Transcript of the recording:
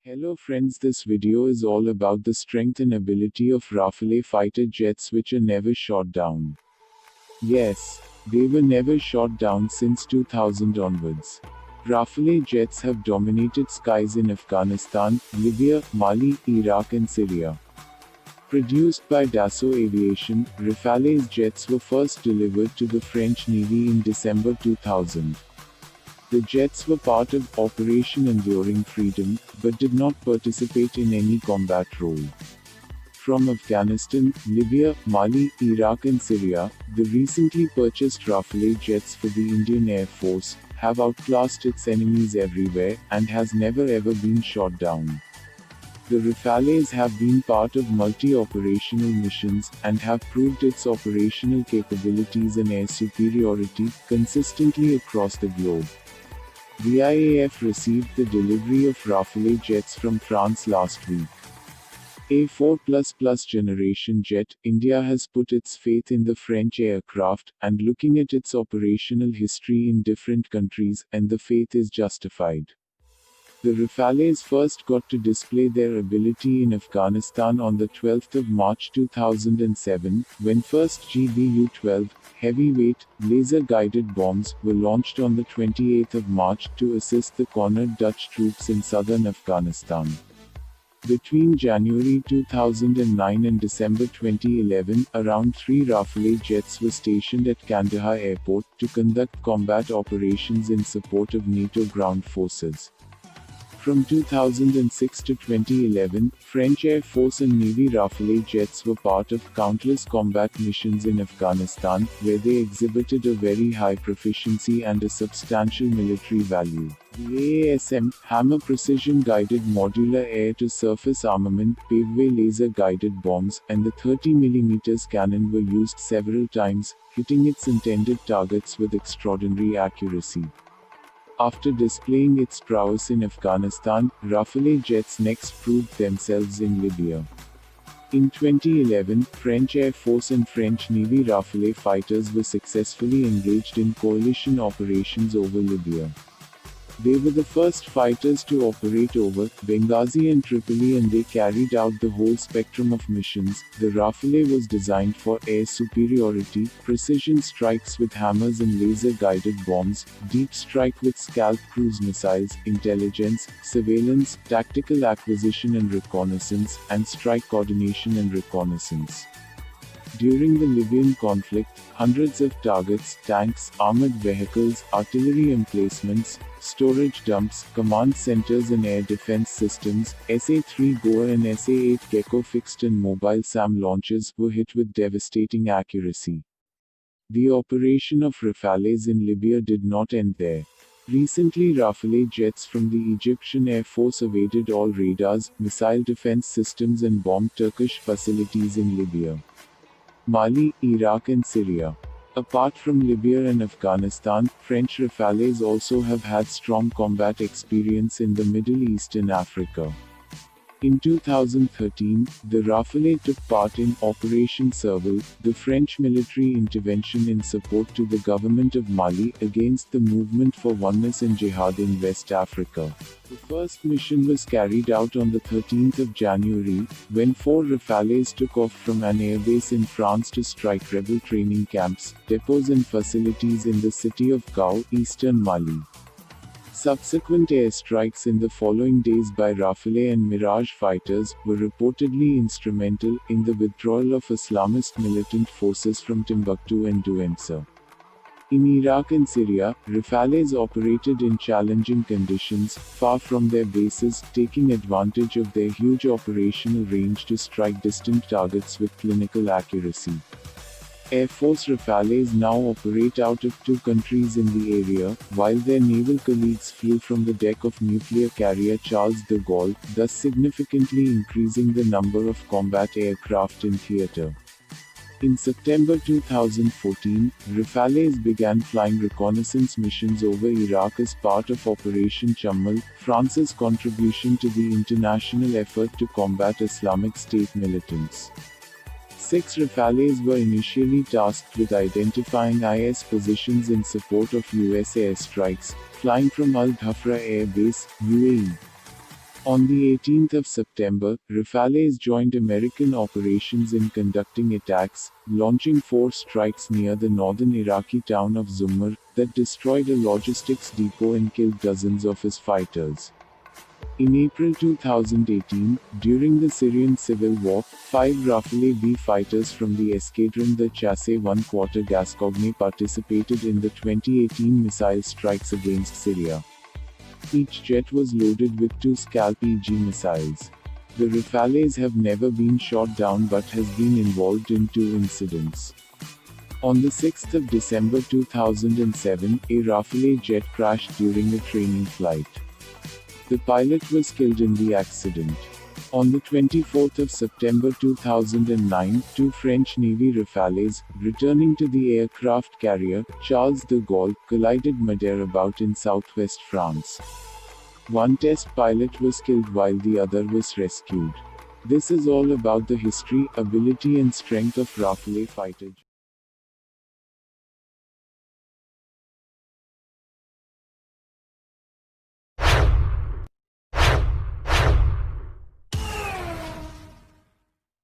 Hello friends, this video is all about the strength and ability of Rafale fighter jets which are never shot down. Yes, they were never shot down since 2000 onwards. Rafale jets have dominated skies in Afghanistan, Libya, Mali, Iraq and Syria. Produced by Dassault Aviation, Rafale's jets were first delivered to the French Navy in December 2000. The jets were part of Operation Enduring Freedom, but did not participate in any combat role. From Afghanistan, Libya, Mali, Iraq and Syria, the recently purchased Rafale jets for the Indian Air Force have outclassed its enemies everywhere, and has never ever been shot down. The Rafales have been part of multi-operational missions, and have proved its operational capabilities and air superiority consistently across the globe. The IAF received the delivery of Rafale jets from France last week. A 4++ generation jet, India has put its faith in the French aircraft, and looking at its operational history in different countries, and the faith is justified. The Rafales first got to display their ability in Afghanistan on the 12th of March 2007, when first GBU-12, heavyweight, laser-guided bombs, were launched on the 28th of March, to assist the cornered Dutch troops in southern Afghanistan. Between January 2009 and December 2011, around 3 Rafale jets were stationed at Kandahar airport, to conduct combat operations in support of NATO ground forces. From 2006 to 2011, French Air Force and Navy Rafale jets were part of countless combat missions in Afghanistan, where they exhibited a very high proficiency and a substantial military value. The AASM, Hammer Precision-Guided Modular Air-to-Surface Armament, Paveway Laser-Guided Bombs, and the 30mm cannon were used several times, hitting its intended targets with extraordinary accuracy. After displaying its prowess in Afghanistan, Rafale jets next proved themselves in Libya. In 2011, French Air Force and French Navy Rafale fighters were successfully engaged in coalition operations over Libya. They were the first fighters to operate over Benghazi and Tripoli, and they carried out the whole spectrum of missions. The Rafale was designed for air superiority, precision strikes with hammers and laser-guided bombs, deep strike with scalp cruise missiles, intelligence, surveillance, tactical acquisition and reconnaissance, and strike coordination and reconnaissance. During the Libyan conflict, hundreds of targets, tanks, armored vehicles, artillery emplacements, storage dumps, command centers and air defense systems, SA-3 Goa and SA-8 Gecko fixed and mobile SAM launchers were hit with devastating accuracy. The operation of Rafales in Libya did not end there. Recently, Rafale jets from the Egyptian Air Force evaded all radars, missile defense systems and bombed Turkish facilities in Libya, Mali, Iraq and Syria. Apart from Libya and Afghanistan, French Rafales also have had strong combat experience in the Middle East and Africa. In 2013, the Rafale took part in Operation Serval, the French military intervention in support to the government of Mali against the Movement for Oneness and Jihad in West Africa. The first mission was carried out on the 13th of January, when 4 Rafales took off from an airbase in France to strike rebel training camps, depots and facilities in the city of Gao, eastern Mali. Subsequent airstrikes in the following days by Rafale and Mirage fighters were reportedly instrumental in the withdrawal of Islamist militant forces from Timbuktu and Douentza. In Iraq and Syria, Rafales operated in challenging conditions, far from their bases, taking advantage of their huge operational range to strike distant targets with clinical accuracy. Air Force Rafales now operate out of 2 countries in the area, while their naval colleagues flew from the deck of nuclear carrier Charles de Gaulle, thus significantly increasing the number of combat aircraft in theater. In September 2014, Rafales began flying reconnaissance missions over Iraq as part of Operation Chammal, France's contribution to the international effort to combat Islamic State militants. 6 Rafales were initially tasked with identifying IS positions in support of US airstrikes, flying from Al Dhafra Air Base, UAE. On the 18th of September, Rafales joined American operations in conducting attacks, launching 4 strikes near the northern Iraqi town of Zumar, that destroyed a logistics depot and killed dozens of his fighters. In April 2018, during the Syrian civil war, 5 Rafale V fighters from the Escadron de Chasse 1 Quarter Gascogne participated in the 2018 missile strikes against Syria. Each jet was loaded with 2 Scalp-EG missiles. The Rafales have never been shot down but has been involved in 2 incidents. On the 6th of December 2007, a Rafale jet crashed during a training flight. The pilot was killed in the accident. On the 24th of September 2009, 2 French Navy Rafales, returning to the aircraft carrier, Charles de Gaulle, collided mid-air in southwest France. One test pilot was killed while the other was rescued. This is all about the history, ability and strength of Rafale fighter jets.